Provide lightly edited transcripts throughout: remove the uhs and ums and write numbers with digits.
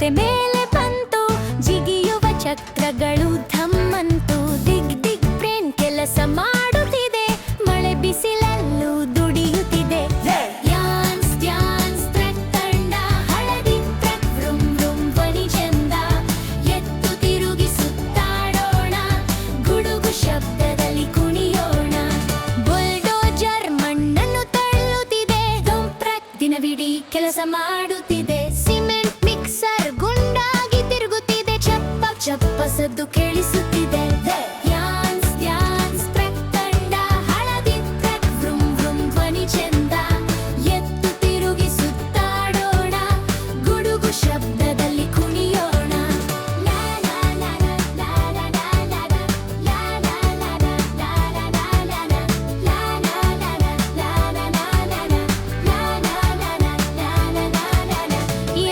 ರಸ್ತೆ ಮೇಲೆ ಬಂತು, ಜಿಗಿಯುವ ಚಕ್ರಗಳು ಧಮ್ಮಂತು. ದಿಗ್ ದಿಗ್ ಬ್ರೇನ್ ಕೆಲಸ ಮಾಡುತ್ತಿದೆ, ಮಳೆ ಬಿಸಿಲಲ್ಲೂ ದುಡಿಯುತ್ತಿದೆ. ಡ್ಯಾನ್ಸ್ ಡ್ಯಾನ್ಸ್ ಟ್ರಕ್ ತಂಡ, ಹಳದಿ ಟ್ರಕ್ ವ್ರುಂ ವ್ರುಂ ಧ್ವನಿ ಚೆಂದ. ಎತ್ತು ತಿರುಗಿ ಸುತ್ತಾಡೋಣ, ಗುಡುಗು ಶಬ್ದದಲ್ಲಿ ಕುಣಿಯೋಣ. ಬುಲ್ಡೋಜರ್ ಮಣ್ಣನ್ನು ತಳ್ಳುತ್ತಿದೆ, ಡೊಂಪ್ರಕ್ ದಿನವಿಡೀ ಕೆಲಸ ಮಾಡುತ್ತಿದೆ. ಸಿಮೆಂಟ್ ಮಿಕ್ಸರ್ ಗುಂಡಾಗಿ ತಿರುಗುತ್ತಿದೆ, ಚಪ್ಪ ಚಪ್ಪ ಸದ್ದು ಕೇಳಿಸುತ್ತಿದೆ. ಡ್ಯಾನ್ಸ್ ಡ್ಯಾನ್ಸ್ ಟ್ರಕ್ ತಂಡ, ಹಳದಿ ಟ್ರಕ್ ವ್ರುಂ ವ್ರುಂ ಧ್ವನಿ ಚೆಂದ. ಎತ್ತು ತಿರುಗಿ ಸುತ್ತಾಡೋಣ, ಗುಡುಗು ಶಬ್ದದಲ್ಲಿ ಕುಣಿಯೋಣ. ಲಾ ಲಾ ಲಾ ಲಾ ಲಾ ಲಾ ಲಾ ಲಾ ಲಾ ಲಾ ಲಾ ಲಾ ಲಾ ಲಾ ಲಾ ಲಾ ಲಾ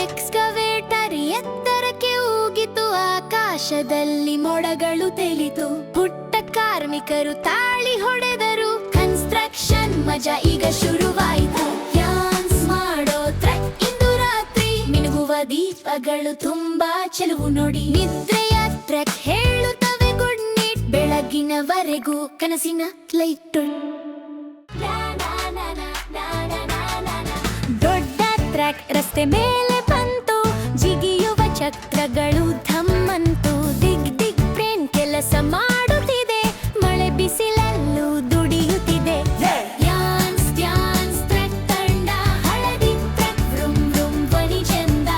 ಎಕ್ಸ್ಕವೇಟರ್ ಎತ್ತರಕ್ಕೆ ಊಗಿತು, ಆಕಾಶದಲ್ಲಿ ಮೋಡಗಳು ತೇಲಿತು. ಪುಟ್ಟ ಕಾರ್ಮಿಕರು ತಾಳಿ ಹೊಡೆದರು, ಕನ್ಸ್ಟ್ರಕ್ಷನ್ ಮಜಾ ಈಗ ಶುರುವಾಯಿತು. ಡ್ಯಾನ್ಸ್ ಮಾಡೋ ಟ್ರಕ್ ಇಂದು ರಾತ್ರಿ, ಮಿನುಗುವ ದೀಪಗಳು ತುಂಬಾ ಚೆಲುವು ನೋಡಿ. ನಿದ್ರೆಯ ಟ್ರಕ್ ಹೇಳುತ್ತವೆ ಗುಡ್ ನೈಟ್, ಬೆಳಗಿನವರೆಗೂ ಕನಸಿನ ಲೈಟ್. ದೊಡ್ಡ ಟ್ರಕ್ ರಸ್ತೆ ಮೇಲೆ ಬಂತು, ಜಿಗಿಯುವ ಚಕ್ರಗಳು ಧಮ್ಮಂತು. ದಿಗ್ ದಿಗ್ ಬ್ರೇನ್ ಕೆಲಸ ಮಾಡುತ್ತಿದೆ, ಮಳೆ ಬಿಸಿಲಲ್ಲೂ ದುಡಿಯುತ್ತಿದೆ. ಡ್ಯಾನ್ಸ್ ಡ್ಯಾನ್ಸ್ ಟ್ರಕ್ ತಂಡ, ಹಳದಿ ಟ್ರಕ್ ವ್ರುಂ ವ್ರುಂ ಧ್ವನಿ ಚೆಂದ.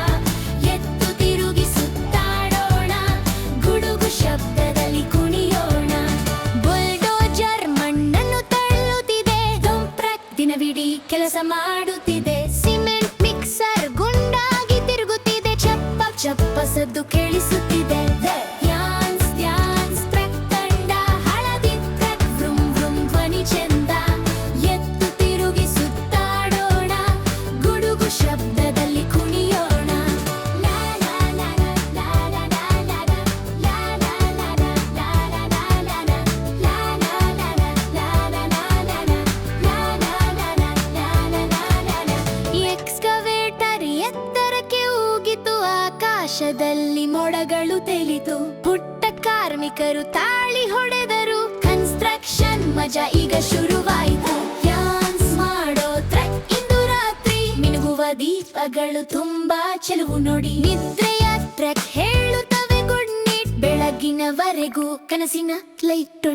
ಎತ್ತು ತಿರುಗಿ ಸುತ್ತಾಡೋಣ, ಗುಡುಗು ಶಬ್ದದಲ್ಲಿ ಕುಣಿಯೋಣ. ಬುಲ್ಡೋಜರ್ ಮಣ್ಣನ್ನು ತಳ್ಳುತ್ತಿದೆ, ಡೊಂಪ್ರಕ್ ದಿನವಿಡೀ ಕೆಲಸ ಮಾಡುತ್ತಿದೆ. ಸಿಮೆಂಟ್ ಮಿಕ್ಸರ್ ಗುಂಡಾಗಿ ತಿರುಗುತ್ತಿದೆ, ಚಪ್ಪ ಚಪ್ಪ ಸದ್ದು ಕೇಳಿಸುತ್ತಿದೆ. ಡ್ಯಾನ್ಸ್ ಡ್ಯಾನ್ಸ್ ಟ್ರಕ್ ತಂಡ, ಹಳದಿ ಟ್ರಕ್ ವ್ರುಂ ವ್ರುಂ ಧ್ವನಿ ಚೆಂದ. ಎತ್ತು ತಿರುಗಿ ಸುತ್ತಾಡೋಣ, ಗುಡುಗು ಶಬ್ದದಲ್ಲಿ ಕುಣಿಯೋಣ. ಲಾ ಲಾ ಲಾ ಲಾ ಲಾ ಲಾ ಲಾ ಲಾ ಲಾ ಲಾ ಲಾ ಲಾ ಲಾ ಲಾ ಎಕ್ಸ್ಕವೇಟರ್ ಎತ್ತರಕ್ಕೆ ಊಗಿತು, ಆಕಾಶದಲ್ಲಿ ಮೋಡಗಳು ತೇಲಿತು. ಪುಟ್ಟ ಕಾರ್ಮಿಕರು ತಾಳಿ ಹೊಡೆದರು, ಕನ್ಸ್ಟ್ರಕ್ಷನ್ ಮಜಾ ಈಗ ಶುರುವಾಯಿತು. ಡ್ಯಾನ್ಸ್ ಮಾಡೋ ಟ್ರಕ್ ಇಂದು ರಾತ್ರಿ, ಮಿನುಗುವ ದೀಪಗಳು ತುಂಬಾ ಚೆಲುವು ನೋಡಿ. ನಿದ್ರೆಯ ಟ್ರಕ್ ಹೇಳುತ್ತವೆ ಗುಡ್ ನೈಟ್, ಬೆಳಗಿನವರೆಗೂ ಕನಸಿನ ಲೈಟ್.